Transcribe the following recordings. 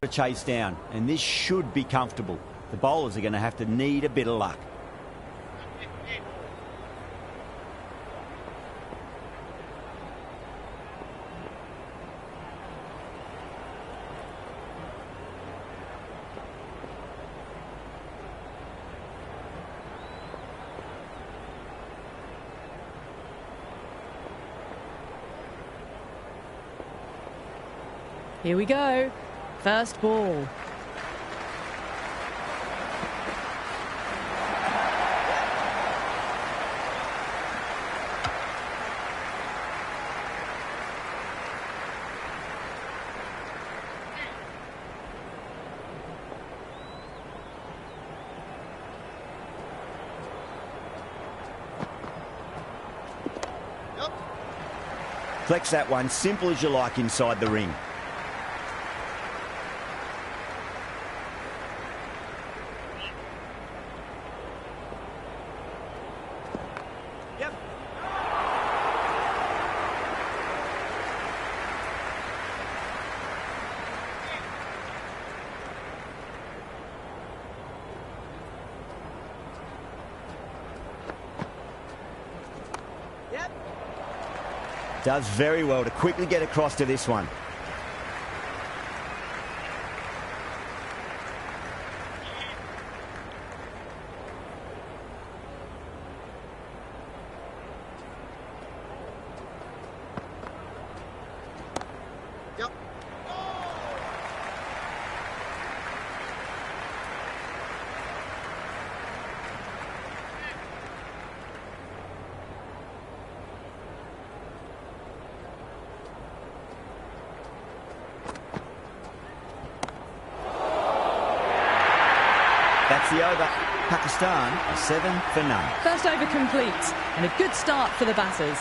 to chase down, and this should be comfortable. The bowlers are going to have to need a bit of luck. Here we go. First ball. Flex that one, simple as you like inside the ring. Does very well to quickly get across to this one. That's the over. Pakistan are 7 for none. First over complete, and a good start for the batters.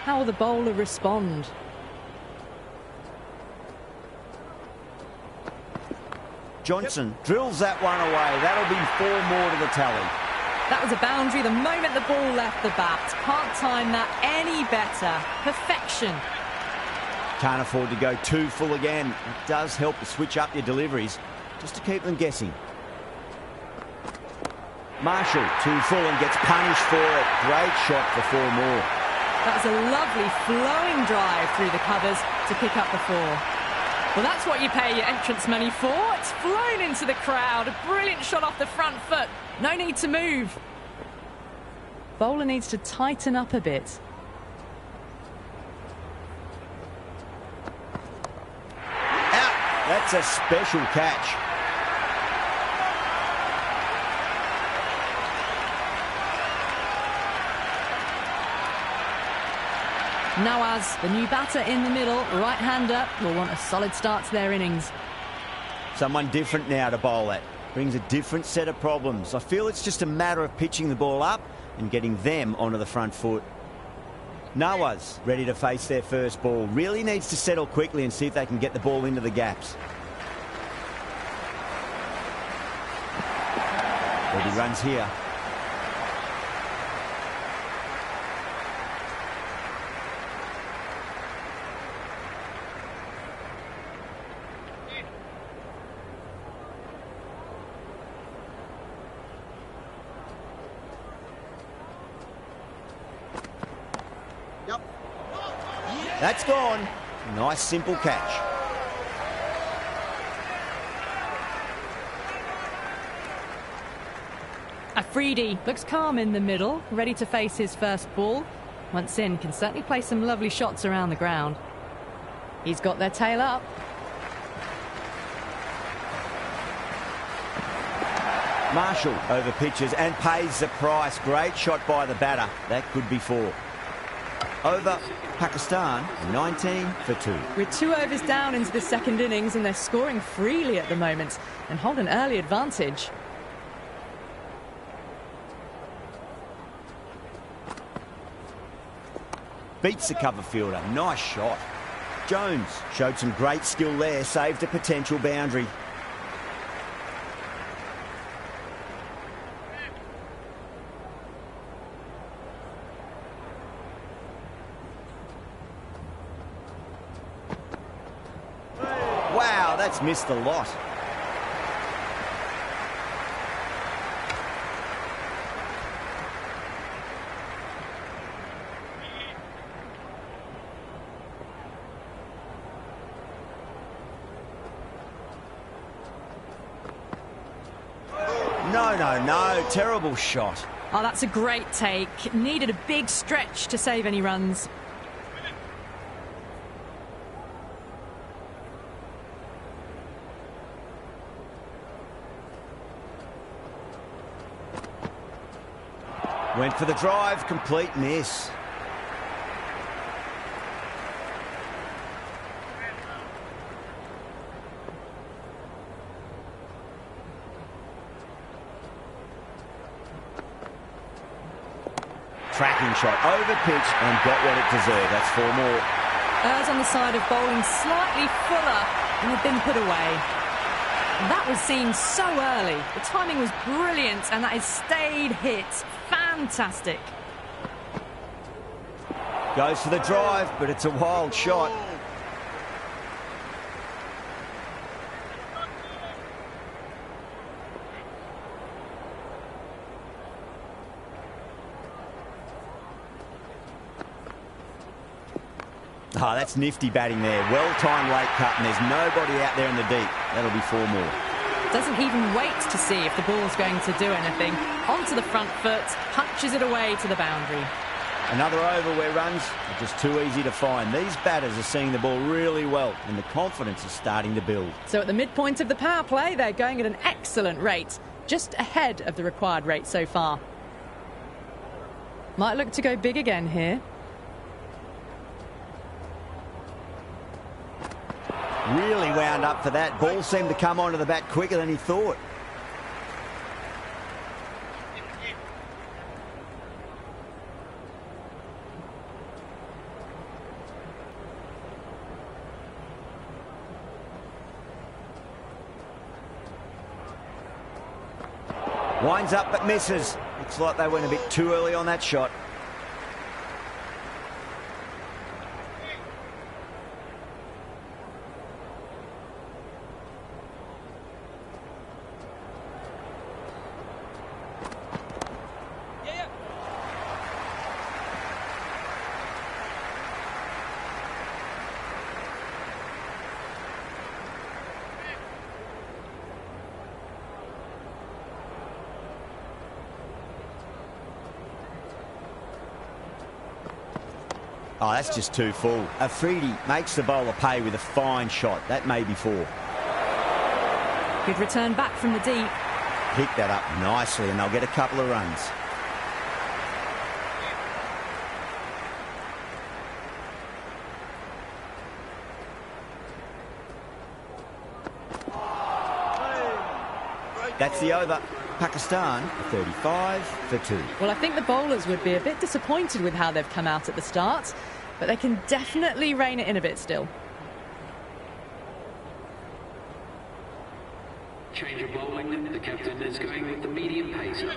How will the bowler respond? Johnson drills that one away. That'll be 4 more to the tally. That was a boundary the moment the ball left the bat. Can't time that any better. Perfection. Can't afford to go too full again. It does help to switch up your deliveries just to keep them guessing. Marshall too full and gets punished for it. Great shot for 4 more. That was a lovely flowing drive through the covers to pick up the 4. Well, that's what you pay your entrance money for. It's flown into the crowd. A brilliant shot off the front foot. No need to move. Bowler needs to tighten up a bit. That's a special catch. Nawaz, the new batter in the middle, right-hander, will want a solid start to their innings. Someone different now to bowl at. Brings a different set of problems. I feel it's just a matter of pitching the ball up and getting them onto the front foot. Nawaz ready to face their first ball. Really needs to settle quickly and see if they can get the ball into the gaps. Ready runs here. That's gone. Nice simple catch. Afridi looks calm in the middle, ready to face his first ball. Once in, can certainly play some lovely shots around the ground. He's got their tail up. Marshall over pitches and pays the price. Great shot by the batter. That could be 4. Over Pakistan, 19 for 2. We're 2 overs down into the second innings and they're scoring freely at the moment and hold an early advantage. Beats the cover fielder. Nice shot. Jones showed some great skill there. Saved a potential boundary. Wow, that's missed a lot. No. Terrible shot. Oh, that's a great take. Needed a big stretch to save any runs. Went for the drive, complete miss. Tracking shot, over pitch and got what it deserved. That's 4 more. Errs on the side of bowling slightly fuller and had been put away. That was seen so early. The timing was brilliant and that is stayed hit. Fantastic. Goes for the drive, but it's a wild shot. Oh, that's nifty batting there. Well-timed late cut, and there's nobody out there in the deep. That'll be 4 more. Doesn't even wait to see if the ball's going to do anything. Onto the front foot, punches it away to the boundary. Another over where runs are just too easy to find. These batters are seeing the ball really well, and the confidence is starting to build. So at the midpoint of the power play, they're going at an excellent rate, just ahead of the required rate so far. Might look to go big again here. Really wound up for that. Ball seemed to come onto the bat quicker than he thought. Winds up but misses. Looks like they went a bit too early on that shot. Oh, that's just too full. Afridi makes the bowler pay with a fine shot. That may be 4. Good return back from the deep. Pick that up nicely and they'll get a couple of runs. That's the over. Pakistan 35 for 2. Well, I think the bowlers would be a bit disappointed with how they've come out at the start, but they can definitely rein it in a bit still. Change of bowling. The captain is going with the medium pacer.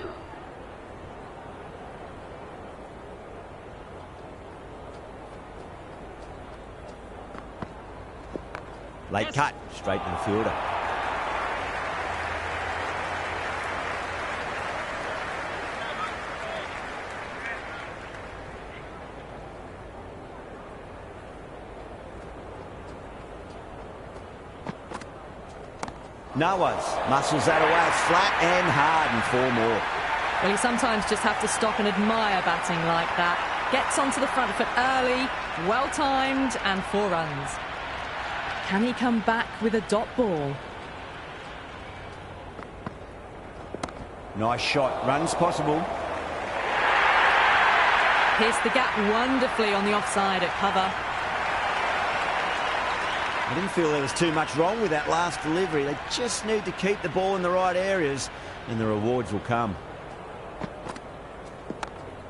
Late cut, straight to the fielder. Nawaz muscles that away. It's flat and hard and 4 more. Well, you sometimes just have to stop and admire batting like that. Gets onto the front foot early, well-timed, and 4 runs. Can he come back with a dot ball? Nice shot. Runs possible. Pierced the gap wonderfully on the offside at cover. I didn't feel there was too much wrong with that last delivery. They just need to keep the ball in the right areas and the rewards will come.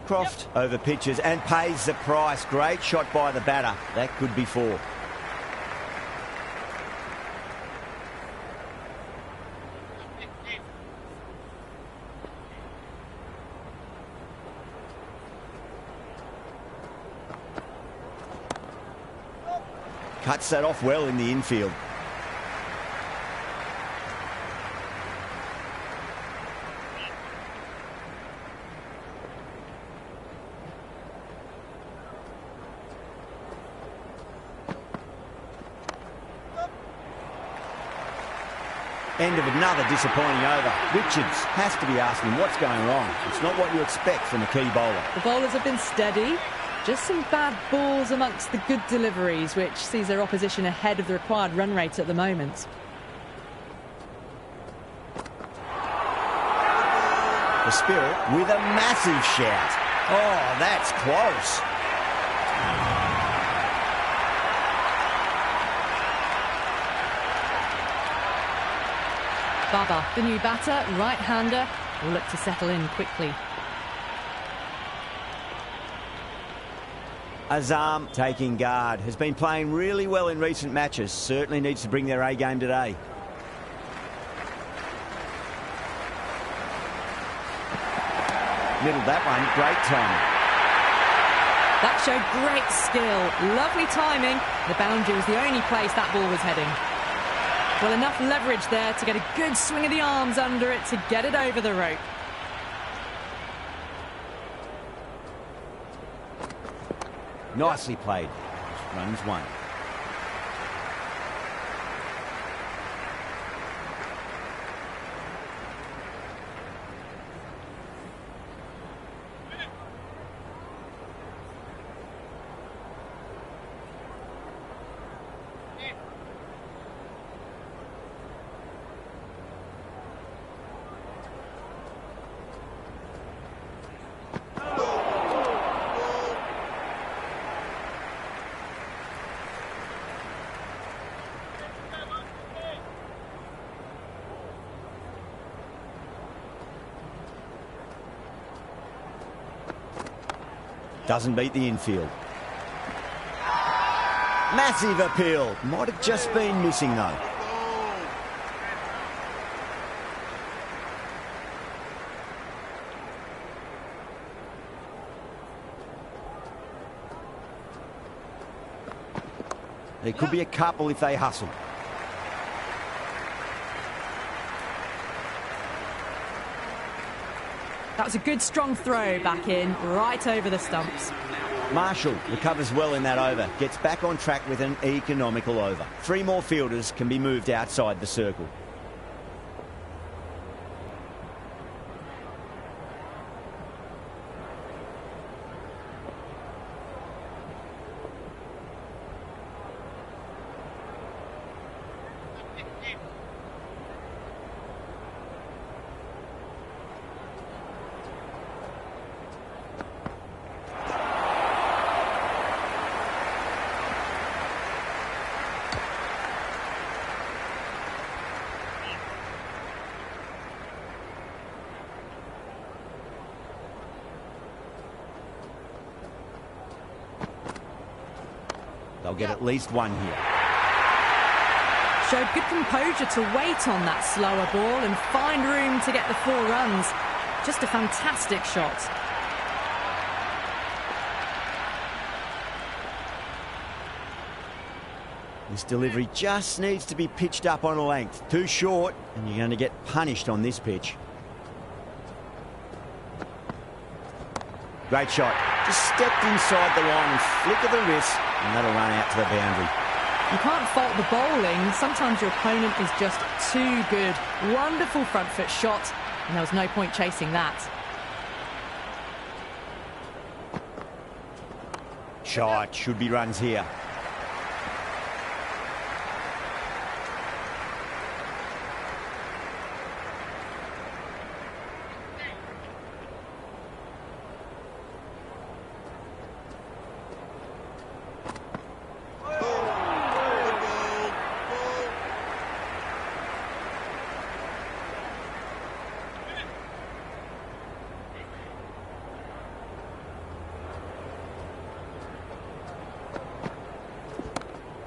Croft over pitches and pays the price. Great shot by the batter. That could be 4. Cuts that off well in the infield. End of another disappointing over. Richards has to be asking what's going wrong. It's not what you expect from a key bowler. The bowlers have been steady. Just some bad balls amongst the good deliveries, which sees their opposition ahead of the required run rate at the moment. The Spirit with a massive shout. Oh, that's close. Baba, the new batter, right-hander, will look to settle in quickly. Azam taking guard. Has been playing really well in recent matches. Certainly needs to bring their A game today. Middled that one. Great timing. That showed great skill. Lovely timing. The boundary was the only place that ball was heading. Well, enough leverage there to get a good swing of the arms under it to get it over the rope. Nicely played. Runs one. Doesn't beat the infield. Massive appeal. Might have just been missing though. There could be a couple if they hustle. That was a good strong throw back in, right over the stumps. Marshall recovers well in that over. Gets back on track with an economical over. 3 more fielders can be moved outside the circle. They'll get at least one here. Showed good composure to wait on that slower ball and find room to get the 4 runs. Just a fantastic shot. This delivery just needs to be pitched up on a length. Too short, and you're going to get punished on this pitch. Great shot. Just stepped inside the line and flick of the wrist, and that'll run out to the boundary. You can't fault the bowling. Sometimes your opponent is just too good. Wonderful front foot shot, and there was no point chasing that. Shot. Should be runs here.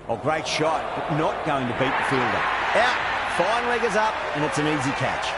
Oh, great shot, but not going to beat the fielder. Out, fine leggers up, and it's an easy catch.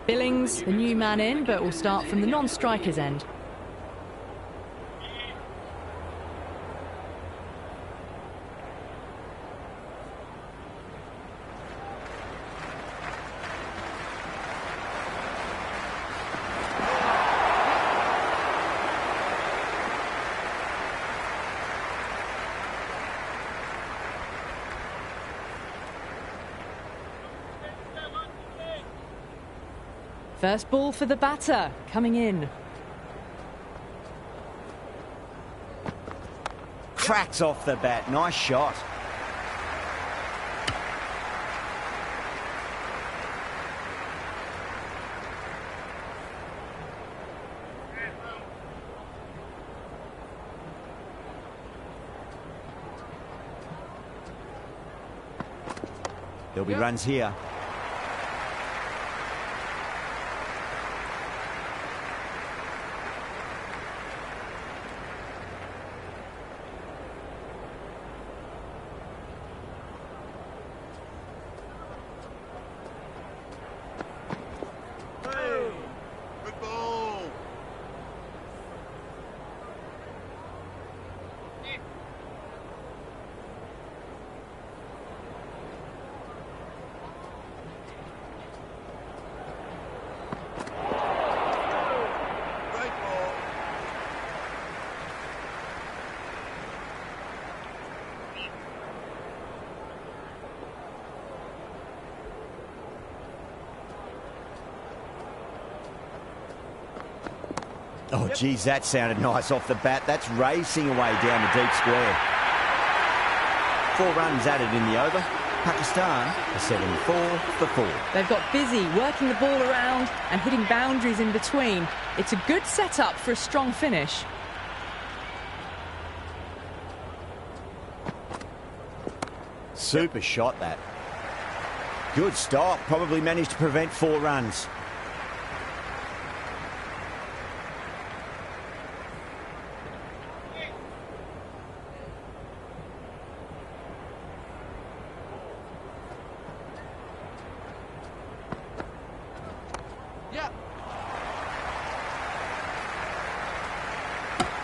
Billings, the new man in, but will start from the non-striker's end. First ball for the batter, coming in. Cracks off the bat. Nice shot. There'll be runs here. Oh, geez, that sounded nice off the bat. That's racing away down the deep square. 4 runs added in the over. Pakistan are 7-4 for 4. They've got busy working the ball around and hitting boundaries in between. It's a good setup for a strong finish. Super shot, that. Good stop. Probably managed to prevent 4 runs.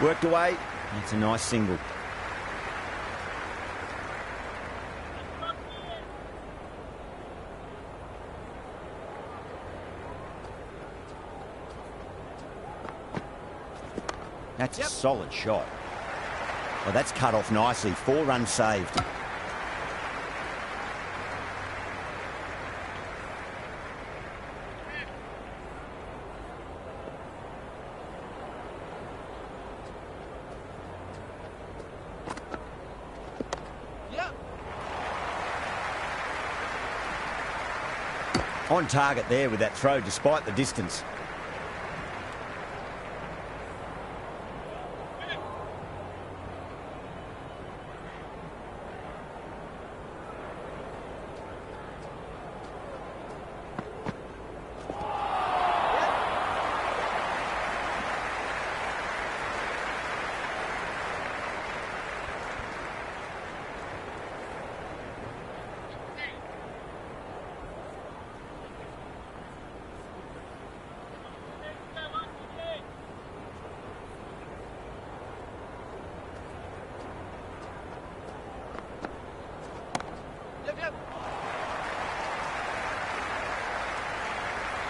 Worked away. That's a nice single. That's a solid shot. Well, that's cut off nicely. 4 runs saved. On target there with that throw, despite the distance.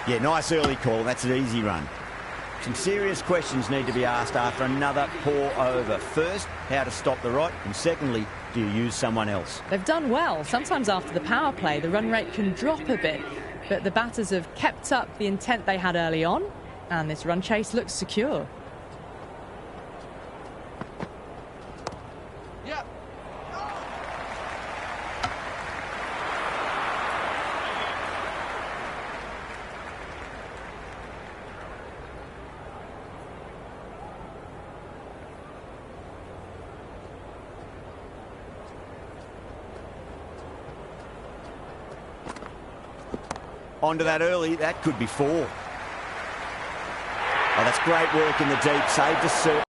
Yeah, nice early call. That's an easy run. Some serious questions need to be asked after another poor over. First, how to stop the rot, and secondly, do you use someone else? They've done well. Sometimes after the power play, the run rate can drop a bit, but the batters have kept up the intent they had early on, and this run chase looks secure. Onto that early, that could be 4. Oh, that's great work in the deep, saved a serve.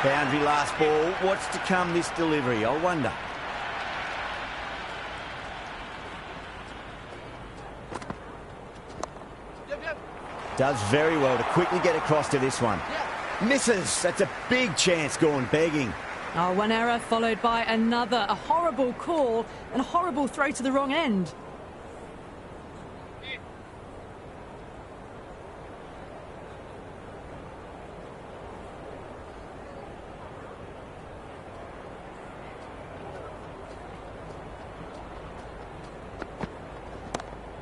Boundary last ball. What's to come this delivery? I wonder. Does very well to quickly get across to this one. Misses. That's a big chance gone begging. Oh, one error followed by another. A horrible call and a horrible throw to the wrong end.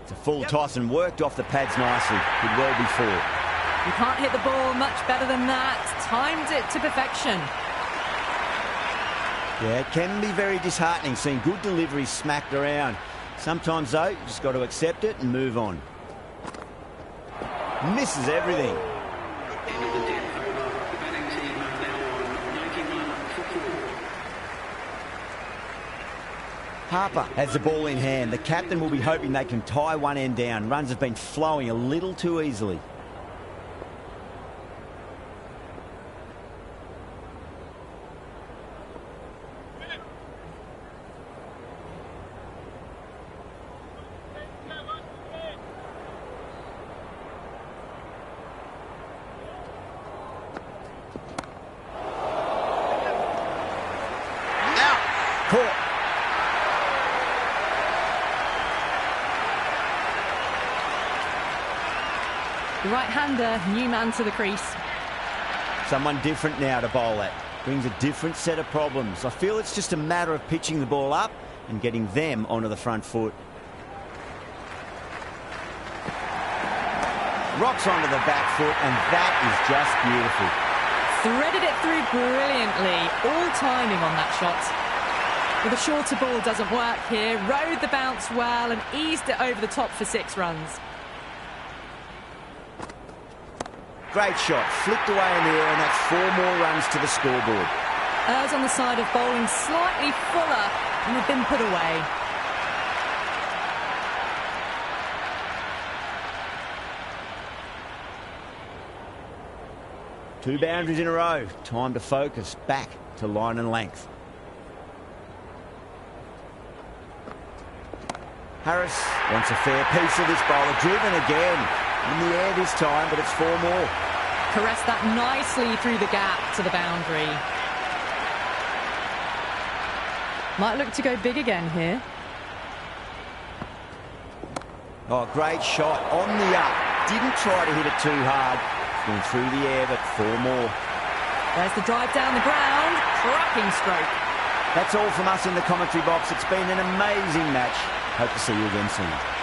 It's a full toss and worked off the pads nicely. Could well be four. You can't hit the ball much better than that. Timed it to perfection. Yeah, it can be very disheartening seeing good deliveries smacked around. Sometimes, though, you just got to accept it and move on. Misses everything. End of the 10th over. The batting team are now on 91 for 4. Harper has the ball in hand. The captain will be hoping they can tie one end down. Runs have been flowing a little too easily. Caught. The right-hander, new man to the crease. Someone different now to bowl at. Brings a different set of problems. I feel it's just a matter of pitching the ball up and getting them onto the front foot. Rocks onto the back foot, and that is just beautiful. Threaded it through brilliantly. All timing on that shot. But the shorter ball doesn't work here. Rode the bounce well and eased it over the top for 6 runs. Great shot. Flicked away in the air, and that's 4 more runs to the scoreboard. Errs on the side of bowling slightly fuller, and they've been put away. Two boundaries in a row. Time to focus. Back to line and length. Harris wants a fair piece of this bowler. Driven again. In the air this time, but it's 4 more. Caressed that nicely through the gap to the boundary. Might look to go big again here. Oh, great shot. On the up. Didn't try to hit it too hard. Going through the air, but 4 more. There's the drive down the ground. Cracking stroke. That's all from us in the commentary box. It's been an amazing match. Hope to see you again soon.